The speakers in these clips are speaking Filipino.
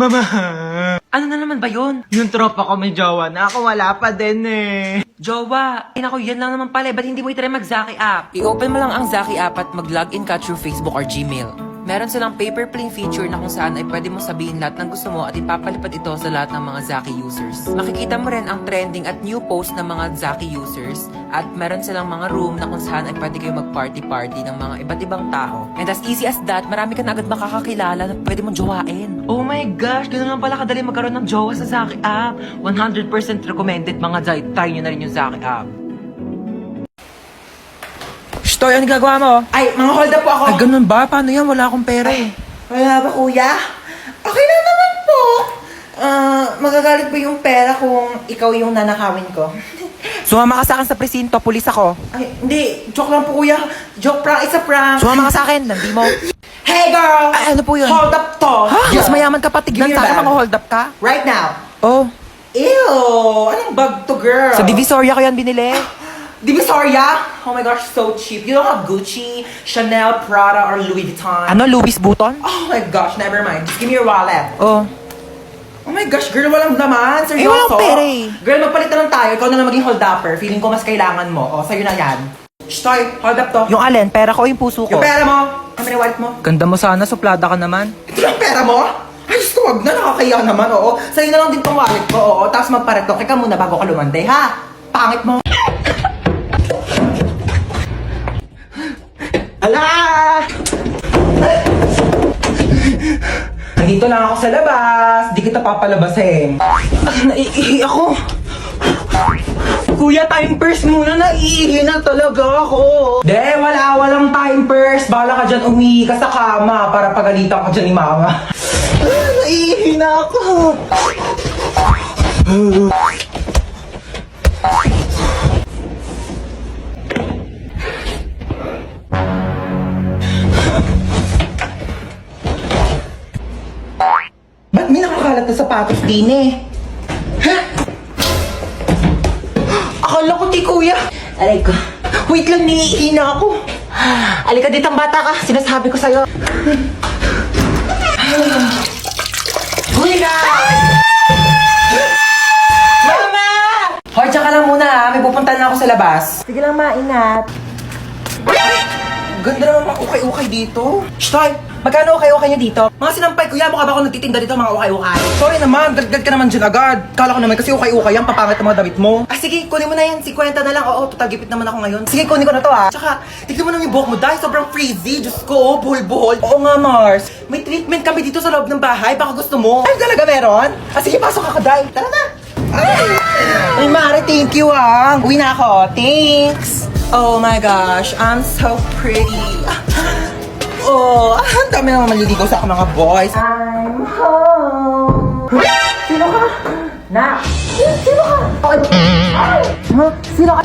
Mama! Ano na naman ba yun? Yung tropa ko may jowa na ako wala pa din eh. Jowa! Ay naku, yan lang naman pala. Ba't hindi mo itry mag-Zaki app? I-open mo lang ang Zaki app at mag-login ka through Facebook or Gmail. Meron silang paper plane feature na kung saan ay pwede mo sabihin lahat ng gusto mo at ipapalipad ito sa lahat ng mga Zaki users. Makikita mo rin ang trending at new post ng mga Zaki users at meron silang mga room na kung saan ay pwede kayo mag-party-party ng mga iba't ibang tao. And as easy as that, marami ka na agad makakakilala na pwede mong jowain. Oh my gosh, ganun lang pala kadali magkaroon ng jowa sa Zaki app. 100% recommended mga Zay. Try nyo na rin yung Zaki app. Toy, ano ginagawa mo? Ay, mga hold up po ako. Ay, ganun ba? Paano yan? Wala akong pera eh. Wala ba, kuya? Okay lang naman po. Magagalit ba yung pera kung ikaw yung nanakawin ko? Sumama ka sa akin sa presinto, pulis ako. Ay, hindi. Joke lang po, kuya. Joke prank. It's a prank. Sumama ka sa akin, hindi mo. Hey, girl! Ay, ano po yun? Hold up to. Ha? Mas mayaman ka pa, Give tignan me sa your akin, bag. mga hold up ka. Right now. Oh, Ew! Anong bag to, girl? sa Divisoria ko yan binili. Divisoria? Oh my gosh, so cheap. You don't have Gucci, Chanel, Prada, or Louis Vuitton? Ano, Louis Vuitton? Oh my gosh, never mind. Just give me your wallet. Oh. Oh my gosh, girl, walang laman. Seryoso? walang pera eh. Girl, magpalit na lang tayo. Ikaw na lang maging hold-upper. Feeling ko mas kailangan mo. O, sa'yo na yan. Shh, Toy, hold up to. Yung alin, pera ko o yung puso ko? Yung pera mo. Kami na wallet mo. Ganda mo sana, suplada ka naman. Ito lang pera mo? Ay, Diyos ko, wag na. Nakakaya naman, oo. Sa'yo na lang din tong wallet ko, oo. Tapos magparetoke ka muna bago ka lumande, ha? Pangit mo. Ala! Nandito lang ako sa labas. Di kita papalabasin. Naiihi ako. Kuya, time first muna. Naiihi na talaga ako. Walang time first. Bala ka dyan umihi ka sa kama para pagalitan ka dyan ni mama. Naiihi na ako. Ba't may nakakalat na sapatos din eh? Ha? Akala ko di kuya. Aray ko. Wait lang, naiihi na ako. Alika ditang bata ka. Sinasabi ko sa'yo. Kuya! Mama! Hoy, tsaka lang muna ha. May pupuntahan na ako sa labas. Sige lang, maingat. Ganda naman mga ukay-ukay dito. Shh, Toy! Magkano ukay-ukay niyo dito? Mga sinampay, kuya, mukha ba ako nagtitinda dito mga ukay-ukay? Sorry naman, dagdag ka naman dyan agad. Kala ko naman kasi ukay-ukay yan, papangit ang mga damit mo. Ah, sige, kunin mo na yan. 50 na lang. Oo, total gipit naman ako ngayon. Sige, kunin ko na to ha. Tsaka, tignan mo naman yung buhok mo dahil sobrang frizzy. Diyos ko, oh, buhol-buhol. Oo nga, Mars. May treatment kami dito sa loob ng bahay. Baka gusto mo. Ay, talaga meron? Ah, sige, pasok ka, Day. Tara na. Ay, Mari, thank you ah. Uwi na ako. Thanks. Oh my gosh, I'm so pretty. Oh, ang dami naman maliligaw sa akin mga boys. I'm home. Sino ka? Na. Sino ka? Sino ka?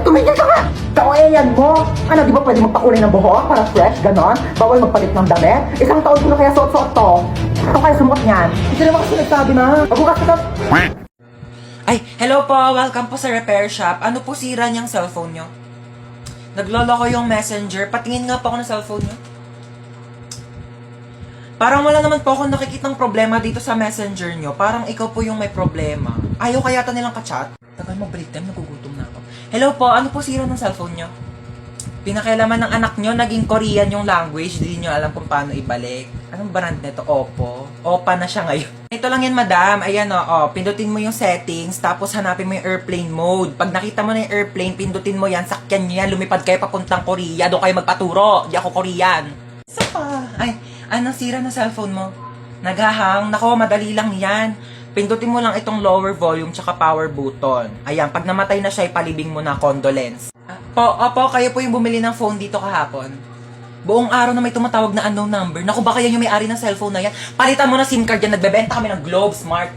Tumigil ka nga! Kaoeyan mo! Ano, di ba pwede magpakulay ng buhok para fresh, ganon? Bawal magpalit ng damit? Isang taon ko na kaya suot-suot to. Ito kaya sumot niyan. Hindi naman kasi nagsabi na. Magbukas ka to. Ay, hello po. Welcome po sa repair shop. Ano po sira niyang cellphone niyo? Naglolo ko yung messenger. Patingin nga po ako ng cellphone niyo. Parang wala naman po ako nakikitang problema dito sa messenger niyo. Parang ikaw po yung may problema. Ayaw kaya nilang ka-chat? Tagal mo break time, nagugutom na ako. Hello po, ano po sira ng cellphone niyo? Pinakailaman ng anak niyo, naging Korean yung language. Hindi niyo alam kung paano ibalik. Anong brand nito? Oppo. Oppa na siya ngayon. Ito lang yan, madam. Ayan o. Pindutin mo yung settings, tapos hanapin mo yung airplane mode. Pag nakita mo na yung airplane, pindutin mo yan, sakyan nyo yan, lumipad kayo papuntang Korea. Doon kayo magpaturo. Di ako Korean. Isa pa. Ay, anong sira na cellphone mo? Naghahang. Nako, madali lang yan. Pindutin mo lang itong lower volume tsaka power button. Ayan, pag namatay na siya, ipalibing mo na condolence. Opo, kayo po yung bumili ng phone dito kahapon. Buong araw na may tumatawag na unknown number. Naku, baka yan yung may-ari ng cellphone na yan. Palitan mo na SIM card yan. Nagbebenta kami ng Globe Smart.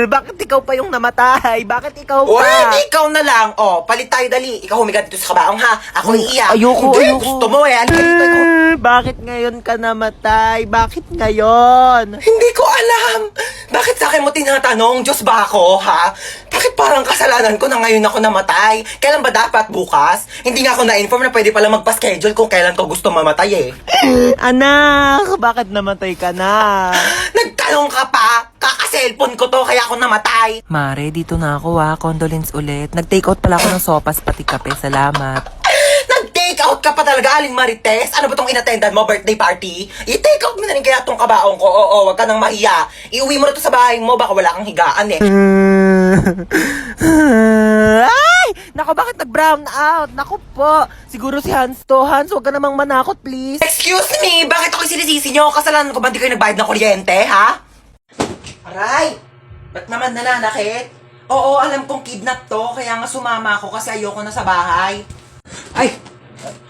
Bakit ikaw pa yung namatay? Bakit ikaw pa? Uy, ikaw na lang. Oh, palit tayo dali. Ikaw humiga dito sa kabaong ha. Ako iiyak. Ayoko, Hindi, ayoko. gusto mo eh. Halika dito, ikaw. Bakit ngayon ka namatay? Bakit ngayon? Hindi ko alam. Bakit sa akin mo tinatanong? Diyos ba ako, ha? Bakit parang kasalanan ko na ngayon ako namatay? Kailan ba dapat? Bukas? Hindi nga ako na-inform na pwede pala magpa-schedule kung kailan ko gusto mamatay eh. Anak, bakit namatay ka na? Nagtanong ka pa? Kaka-cellphone ko to kaya ako namatay. Mare, dito na ako Condolence ulit. Nag-take out pala ako ng sopas pati kape. Salamat. Nag-take out ka pa talaga, Aling Marites? Ano ba tong inattendan mo, birthday party? I-take out mo na rin kaya tong kabaong ko. Oo, wag ka nang mahiya. Iuwi mo na to sa bahay mo, baka wala kang higaan eh. Ay! Nako, bakit nag-brown out? Nako po. Siguro si Hans to. Hans, huwag ka namang manakot, please. Excuse me, bakit ako sinisisi nyo? Kasalanan ko ba di kayo nagbayad ng kuryente, ha? Aray! Ba't naman nananakit? Oo, alam kong kidnap to, kaya nga sumama ako kasi ayoko na sa bahay. Ay!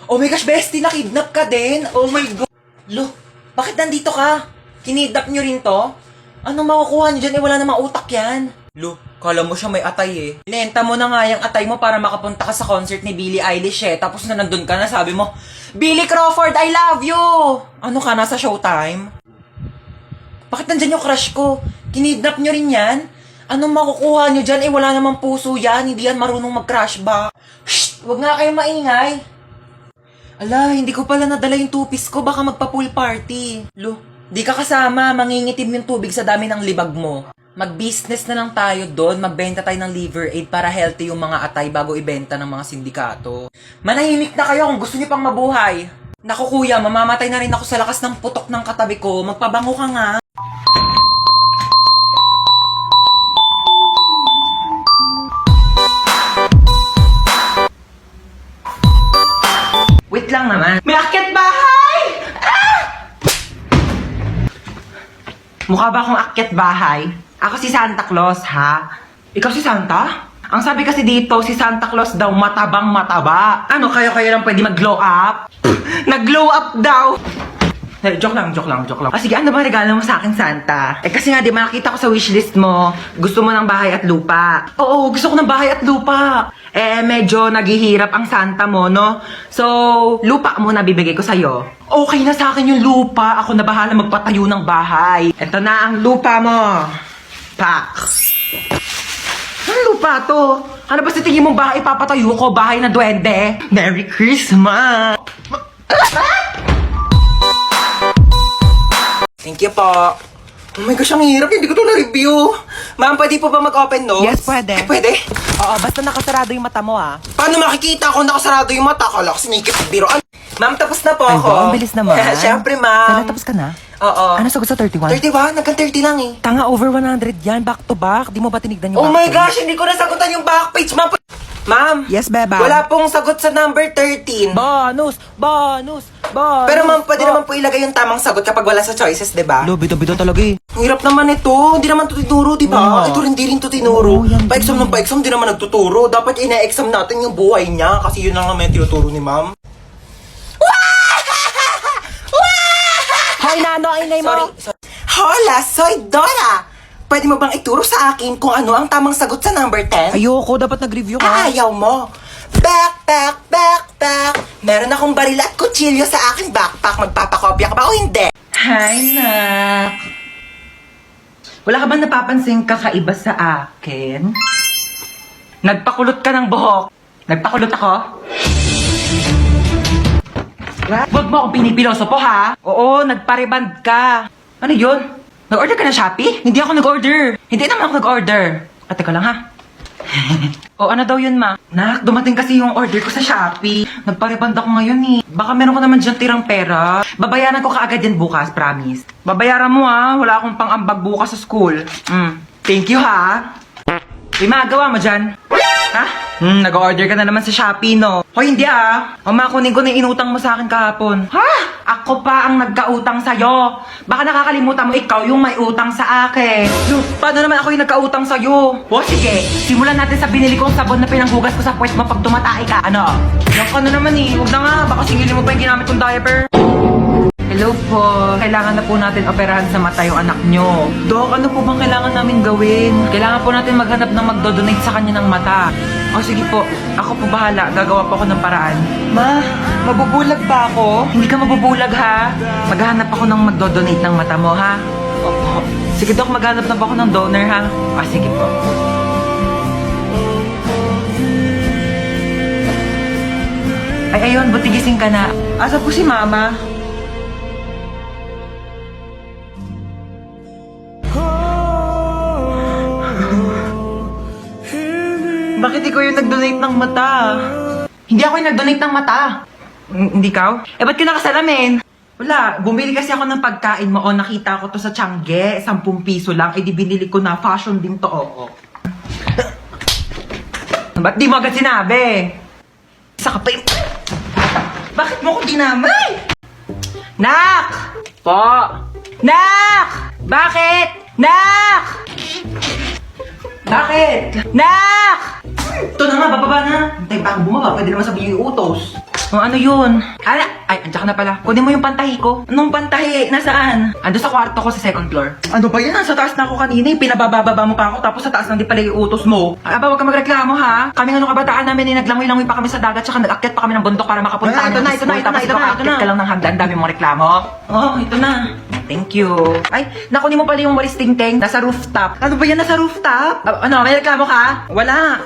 Oh my gosh, bestie, nakidnap ka din? Oh my God! Lo, bakit nandito ka? Kinidnap nyo rin to? Anong makukuha nyo dyan? Eh, wala namang utak yan. Lo, kala mo siya may atay eh. Inenta mo na nga yung atay mo para makapunta ka sa concert ni Billie Eilish eh. Tapos na nandun ka na, sabi mo, Billy Crawford, I love you! Ano ka, nasa Showtime? Bakit nandyan yung crush ko? Kinidnap nyo rin yan? Anong makukuha nyo dyan? Eh, wala namang puso yan. Hindi yan marunong mag-crush ba? Shh! Huwag nga kayong maingay. Ala, hindi ko pala nadala yung tupis ko. Baka magpa-pool party. Lo, di ka kasama. Mangingitim yung tubig sa dami ng libag mo. Mag-business na lang tayo doon. Magbenta tayo ng liver aid para healthy yung mga atay bago ibenta ng mga sindikato. Manahimik na kayo kung gusto niyo pang mabuhay. Naku kuya, mamamatay na rin ako sa lakas ng putok ng katabi ko. Magpabango ka nga. Wait lang naman. May akyat bahay! Ah! Mukha ba akong akyat bahay? Ako si Santa Claus, ha? Ikaw si Santa? Ang sabi kasi dito, si Santa Claus daw matabang mataba. Ano, kayo lang pwede mag-glow up? Nag-glow up daw! Joke lang. Ah, sige, ano ba regalo mo sa akin, Santa? Eh, kasi nga, di ba, nakita ko sa wishlist mo, gusto mo ng bahay at lupa. Oo, gusto ko ng bahay at lupa. Eh, medyo naghihirap ang Santa mo, no? So, lupa muna bibigay ko sa'yo. Okay na sa akin yung lupa. Ako na bahala magpatayo ng bahay. Ito na ang lupa mo. Pak. Anong lupa to? Ano ba sa tingin mong bahay papatayo ko? Bahay na duwende? Merry Christmas! Thank you po. Oh my gosh, ang hirap. Hindi ko to na-review. Ma'am, pwede po ba mag-open notes? Yes, pwede. Pwede? Oo, basta nakasarado yung mata mo, ah. Paano makikita kung nakasarado yung mata? Kala ko sinikip ang biroan. Ma'am, tapos na po Ay, ako. ba? Ang bilis naman. Siyempre, ma'am. Tapos ka na? Oo. Ano sagot sa 31? 31? Nagkan 30 lang eh. Tanga, over 100 yan. Back to back. Di mo ba tinignan yung Oh back my page? gosh, hindi ko nasagutan yung back page, ma'am. Ma'am. Yes, beba. Wala pong sagot sa number 13. Bonus! Pero ma'am, pwede naman po ilagay yung tamang sagot kapag wala sa choices, di ba? Bida talaga eh. Ang hirap naman ito. Hindi naman ito tinuro, di ba? Oo. Ito rin, di rin ito tinuro. Oo, yan Pa-exam ng pa-exam, di naman nagtuturo. Dapat ina-exam natin yung buhay niya kasi yun lang naman yung tinuturo ni ma'am. Hoy, Nano, ang ingay mo! Sorry. Hola, soy Dora! Pwede mo bang ituro sa akin kung ano ang tamang sagot sa number 10? Ayoko, dapat nag-review ka. Ayaw mo. Backpack. Meron akong baril at kutsilyo sa aking backpack. Magpapakopya ka ba o hindi? Hi, nak. Wala ka ba napapansin kakaiba sa akin? Nagpakulot ka ng buhok. Nagpakulot ako? Huwag mo akong pinipiloso po, ha? Oo, nagpariband ka. Ano yun? Nag-order ka na Shopee? Hindi ako nag-order. Hindi naman ako nag-order. Teka lang, ha? O, ano daw yun, ma? Nak, dumating kasi yung order ko sa Shopee. Nagpariband ako ngayon, eh. Baka meron ko naman dyan tirang pera. Babayaran ko kaagad yan bukas, promise. Babayaran mo, ha? Wala akong pang-ambag bukas sa school. Thank you, ha? May magawa mo dyan? Ha? Nag-order ka na naman sa Shopee, no? Hoy, hindi kunin ko na yung inutang mo sa akin kahapon. Ha? Ako pa ang nagkautang sa'yo. Baka nakakalimutan mo ikaw yung may utang sa akin. Paano naman ako yung nagkautang sa'yo? O sige, simulan natin sa binili kong sabon na pinanghugas ko sa puwet mo pag tumatay ka. Ano? Yung ka na naman eh. Huwag na nga, baka singilin mo pa yung ginamit kong diaper. Hello po. Kailangan na po natin operahan sa mata yung anak nyo. Dok, ano po bang kailangan namin gawin? Kailangan po natin maghanap ng magdodonate sa kanya ng mata. O sige po, ako po bahala. Gagawa po ako ng paraan. Ma, mabubulag ba ako? Hindi ka mabubulag ha. Maghahanap ako ng magdodonate ng mata mo ha. Opo. Sige Dok, maghanap na po ako ng donor ha. Sige po. Ay, ayun, buti gising ka na. Asa po si Mama? Bakit ikaw yung nag-donate ng mata? Hindi ako yung nag-donate ng mata. Hindi ka? Eh, ba't ka nakasalamin? Wala, bumili kasi ako ng pagkain mo. O, nakita ko to sa Tiangge. 10 piso lang. Eh, di binili ko na. Fashion din to. Oo. Ba't di mo agad sinabi? Isa ka pa yung... Bakit mo ko dinamay? Nak! Po! Nak! Bakit? Nak! Bakit? Nak! Ito na nga, bababa na. Hintay pa ang bumaba, pwede naman sabihin yung utos. O, ano yun? Ay, andyan ka na pala. Kunin mo yung pantahi ko. Anong pantahi? Nasaan? Ando sa kwarto ko sa second floor. Ano ba yan? Sa taas na ako kanina. Pinabababa mo pa ako, tapos sa taas lang di pala yung utos mo. Aba, huwag ka magreklamo ha. Kami nga nung kabataan namin, naglangoy-langoy pa kami sa dagat, tsaka nag-akyat pa kami ng bundok para makapunta ng school. Tapos ito ka lang ng hagdan, dami mong reklamo. Oh, ito na. Thank you. Ay, nakunin mo pala yung walis tingting. Nasa rooftop. Ano ba yan? Nasa rooftop? Ano, may reklamo ka? Wala.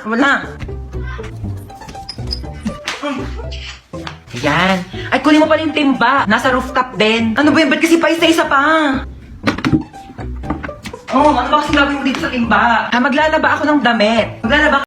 Yan. Ay, kunin mo pala yung timba. Nasa rooftop din. Ano ba yan? Ba't kasi pa isa-isa pa? Oh, ano ba kasi gagawin mo dito sa timba? Maglalaba ako ng damit. Maglalaba